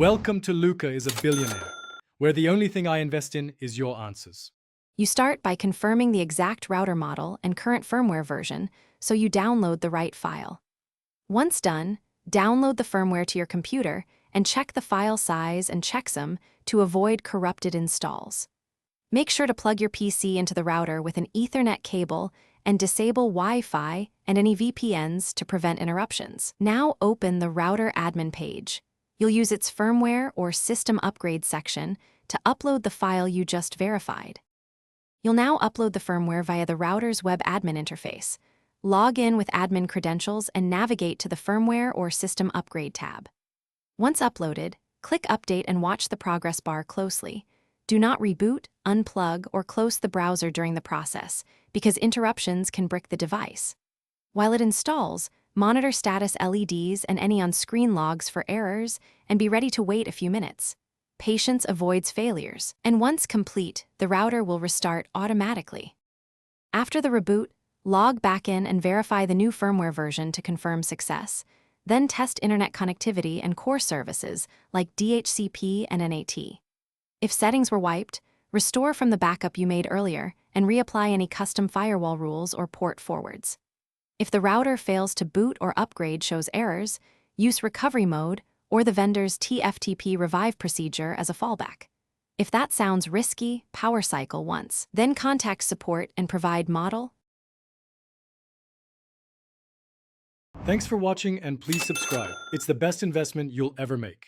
Welcome to Luca is a Billionaire, where the only thing I invest in is your answers. You start by confirming the exact router model and current firmware version, so you download the right file. Once done, download the firmware to your computer and check the file size and checksum to avoid corrupted installs. Make sure to plug your PC into the router with an Ethernet cable and disable Wi-Fi and any VPNs to prevent interruptions. Now open the router admin page. You'll use its firmware or system upgrade section to upload the file you just verified. You'll now upload the firmware via the router's web admin interface. Log in with admin credentials and navigate to the Firmware or System Upgrade tab. Once uploaded, click Update and watch the progress bar closely. Do not reboot, unplug, or close the browser during the process, because interruptions can brick the device. While it installs, monitor status LEDs and any on-screen logs for errors, and be ready to wait a few minutes. Patience avoids failures, and once complete, the router will restart automatically. After the reboot, log back in and verify the new firmware version to confirm success. Then test internet connectivity and core services like DHCP and NAT. If settings were wiped, restore from the backup you made earlier and reapply any custom firewall rules or port forwards. If the router fails to boot or upgrade shows errors, use recovery mode or the vendor's TFTP revive procedure as a fallback. If that sounds risky, power cycle once, then contact support and provide model. Thanks for watching and please subscribe. It's the best investment you'll ever make.